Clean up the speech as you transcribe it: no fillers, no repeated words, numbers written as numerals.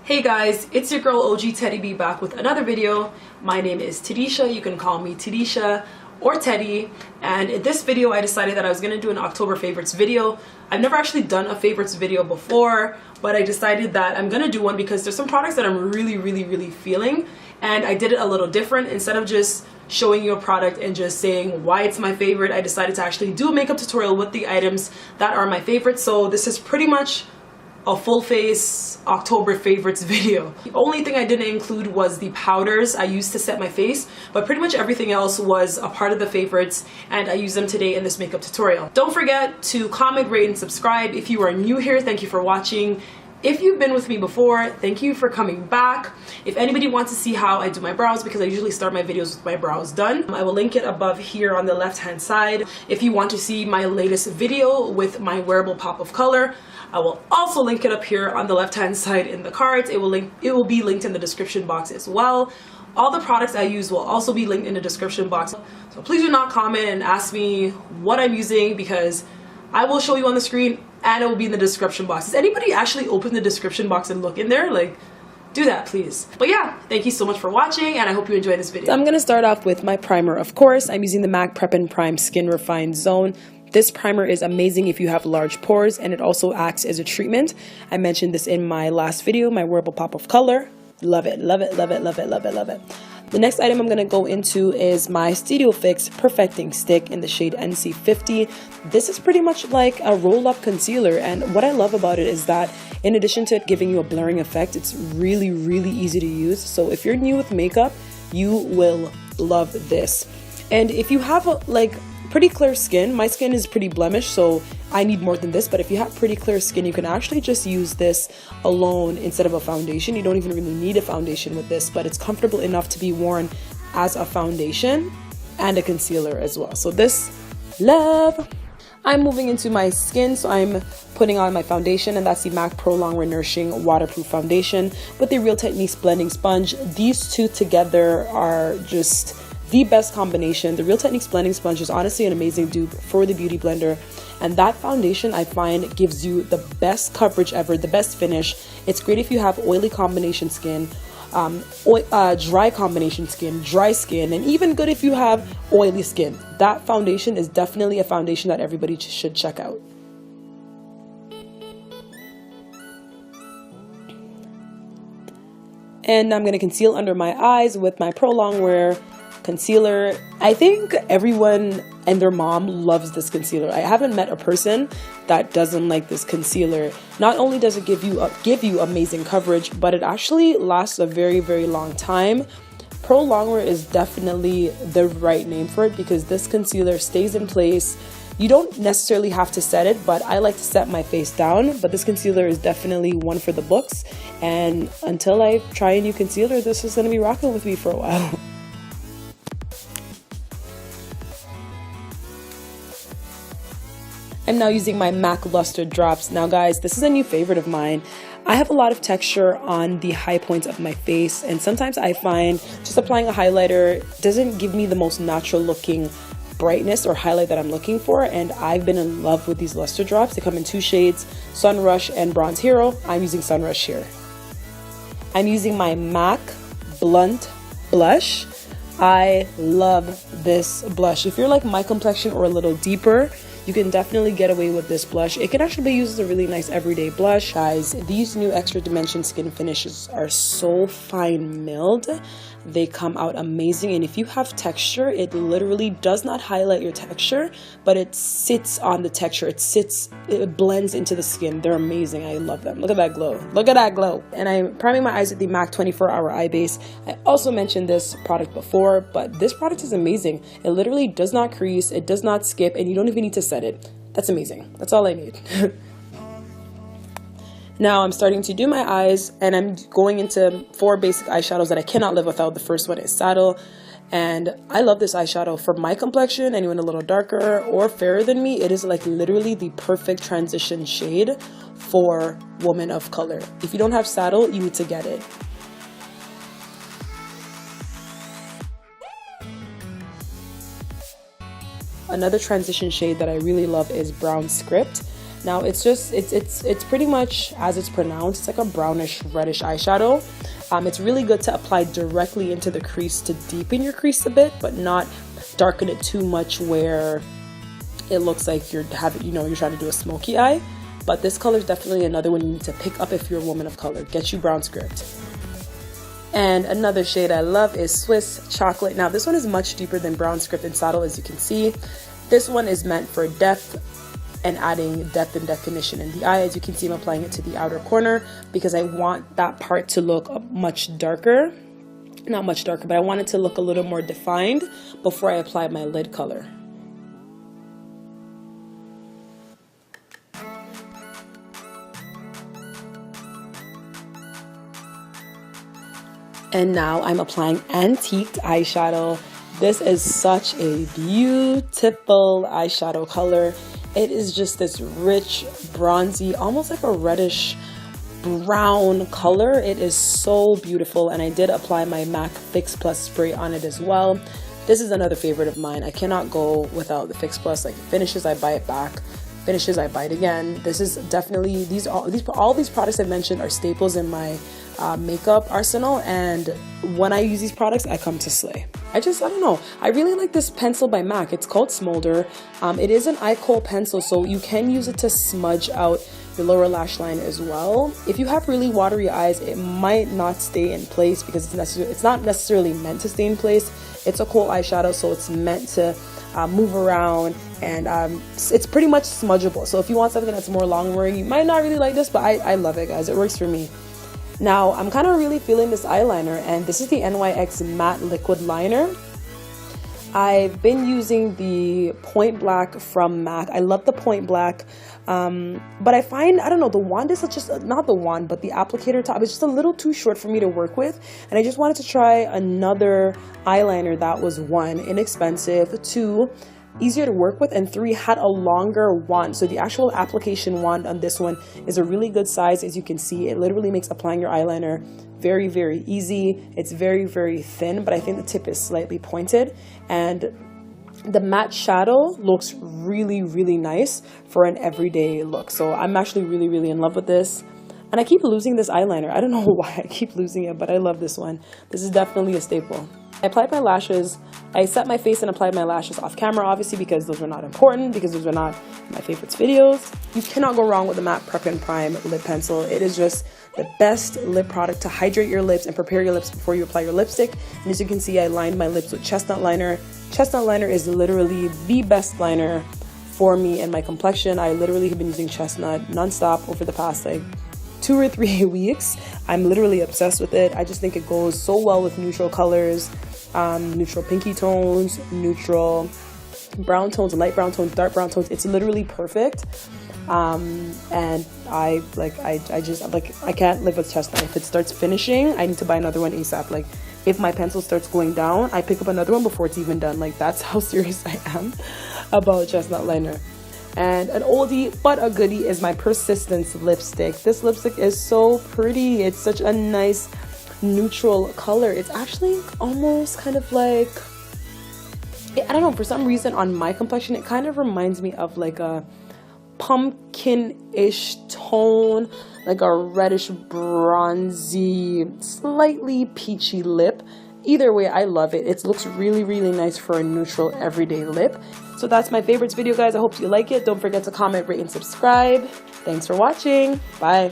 Hey guys, it's your girl OG Teddy B back with another video. My name is Tedisha. You can call me Tedisha or Teddy. And in this video, I decided that I was going to do an October favorites video. I've never actually done a favorites video before, but I decided that I'm going to do one because there's some products that I'm really feeling. And I did it a little different. Instead of just showing you a product and just saying why it's my favorite, I decided to actually do a makeup tutorial with the items that are my favorites. So this is pretty much a full face October favorites video. The only thing I didn't include was the powders I used to set my face, but pretty much everything else was a part of the favorites and I use them today in this makeup tutorial. Don't forget to comment, rate, and subscribe. If you are new here, thank you for watching. If you've been with me before, thank you for coming back. If anybody wants to see how I do my brows, because I usually start my videos with my brows done, I will link it above here on the left hand side. If you want to see my latest video with my wearable pop of color, I will also link it up here on the left hand side in the cards. It will be linked in the description box as well. All the products I use will also be linked in the description box. So please do not comment and ask me what I'm using, because I will show you on the screen and it will be in the description box. Does anybody actually open the description box and look in there? Like, do that please. But yeah, thank you so much for watching and I hope you enjoy this video. I'm gonna start off with my primer. Of course, I'm using the MAC Prep and Prime Skin Refine Zone. This primer is amazing if you have large pores, and it also acts as a treatment. I mentioned this in my last video, my wearable pop of color. Love it, love it, love it, love it, love it, love it. The next item I'm going to go into is my Studio Fix Perfecting Stick in the shade NC50. This is pretty much like a roll-up concealer, and what I love about it is that in addition to it giving you a blurring effect, it's really easy to use. So if you're new with makeup, you will love this. And if you have pretty clear skin, my skin is pretty blemished, so I need more than this, but if you have pretty clear skin, you can actually just use this alone instead of a foundation. You don't even really need a foundation with this, but it's comfortable enough to be worn as a foundation and a concealer as well. So this, love. I'm moving into my skin, so I'm putting on my foundation, and that's the MAC Pro Longwear Nourishing Waterproof Foundation with the Real Techniques Blending Sponge. These two together are just the best combination. The Real Techniques Blending Sponge is honestly an amazing dupe for the Beauty Blender, and that foundation I find gives you the best coverage ever, the best finish. It's great if you have oily combination skin, dry combination skin, dry skin, and even good if you have oily skin. That foundation is definitely a foundation that everybody should check out. And I'm going to conceal under my eyes with my Pro Longwear concealer. I think everyone and their mom loves this concealer. I haven't met a person that doesn't like this concealer. Not only does it give you amazing coverage, but it actually lasts a very long time. Pro Longwear is definitely the right name for it, because this concealer stays in place. You don't necessarily have to set it, but I like to set my face down. But this concealer is definitely one for the books, and until I try a new concealer, this is going to be rocking with me for a while. I'm now using my MAC Lustre drops. Now guys, this is a new favorite of mine. I have a lot of texture on the high points of my face, and sometimes I find just applying a highlighter doesn't give me the most natural looking brightness or highlight that I'm looking for, and I've been in love with these Lustre drops. They come in two shades, Sunrush and Bronze Hero. I'm using Sunrush here. I'm using my MAC Blunt Blush. I love this blush. If you're like my complexion or a little deeper, you can definitely get away with this blush. It can actually be used as a really nice everyday blush. Guys, these new Extra Dimension Skin Finishes are so fine milled. They come out amazing, and if you have texture, it literally does not highlight your texture, but it sits on the texture. It blends into the skin. They're amazing. I love them. Look at that glow. Look at that glow. And I'm priming my eyes with the MAC 24-Hour Eye Base. I also mentioned this product before, but this product is amazing. It literally does not crease, it does not skip, and you don't even need to set it. That's amazing. That's all I need. Now I'm starting to do my eyes, and I'm going into 4 basic eyeshadows that I cannot live without. The first one is Saddle, and I love this eyeshadow. For my complexion, anyone a little darker or fairer than me, it is like literally the perfect transition shade for women of color. If you don't have Saddle, you need to get it. Another transition shade that I really love is Brown Script. Now it's just, it's pretty much as it's pronounced. It's like a brownish reddish eyeshadow. It's really good to apply directly into the crease to deepen your crease a bit, but not darken it too much where it looks like you're having, you know, you're trying to do a smoky eye. But this color is definitely another one you need to pick up if you're a woman of color. Get you brown script. And another shade I love is Swiss Chocolate. Now this one is much deeper than brown script and saddle, as you can see. This one is meant for depth and adding depth and definition in the eye. As you can see, I'm applying it to the outer corner because I want that part to look much darker. Not much darker, but I want it to look a little more defined before I apply my lid color. And now I'm applying Antiqued eyeshadow. This is such a beautiful eyeshadow color. It is just this rich, bronzy, almost like a reddish brown color. It is so beautiful, and I did apply my MAC Fix Plus spray on it as well. This is another favorite of mine. I cannot go without the Fix Plus. Like, it finishes, I buy it back. Finishes, I buy it again. This is definitely, all these products I mentioned are staples in my makeup arsenal, and when I use these products, I come to slay. I don't know, I really like this pencil by MAC. It's called Smolder. It is an Eye Kohl pencil, so you can use it to smudge out your lower lash line as well. If you have really watery eyes, it might not stay in place because it's not necessarily meant to stay in place. It's a Kohl eyeshadow, so it's meant to move around, and it's pretty much smudgeable. So if you want something that's more long wearing, you might not really like this, but I love it, guys. It works for me. Now I'm kind of really feeling this eyeliner, and this is the NYX Matte Liquid Liner. I've been using the Point Black from MAC. I love the Point Black, but I find, I don't know, the wand is just, not the wand, but the applicator top is just a little too short for me to work with, and I just wanted to try another eyeliner that was, 1, inexpensive, 2, easier to work with, and 3, had a longer wand. So the actual application wand on this one is a really good size. As you can see, it literally makes applying your eyeliner very, very easy. It's very, very thin, but I think the tip is slightly pointed, and the matte shadow looks really, really nice for an everyday look. So I'm actually really, really in love with this. And I keep losing this eyeliner. I don't know why I keep losing it, but I love this one. This is definitely a staple. I applied my lashes. I set my face and applied my lashes off camera, obviously, because those were not important, because those were not my favorites videos. You cannot go wrong with the MAC Prep and Prime lip pencil. It is just the best lip product to hydrate your lips and prepare your lips before you apply your lipstick. And as you can see, I lined my lips with Chestnut Liner. Chestnut Liner is literally the best liner for me and my complexion. I literally have been using Chestnut nonstop over the past like 2 or 3 weeks. I'm literally obsessed with it. I just think it goes so well with neutral colors, neutral pinky tones, neutral brown tones, light brown tones, dark brown tones. It's literally perfect. And I can't live with Chestnut. If it starts finishing, I need to buy another one ASAP. Like, if my pencil starts going down, I pick up another one before it's even done. Like, that's how serious I am about Chestnut Liner. And an oldie but a goodie is my Persistence lipstick. This lipstick is so pretty. It's such a nice neutral color. It's actually almost kind of like, I don't know, for some reason on my complexion, it kind of reminds me of like a pumpkin-ish tone, like a reddish bronzy, slightly peachy lip. Either way, I love it. It looks really, really nice for a neutral everyday lip. So that's my favorites video, guys. I hope you like it. Don't forget to comment, rate, and subscribe. Thanks for watching. Bye.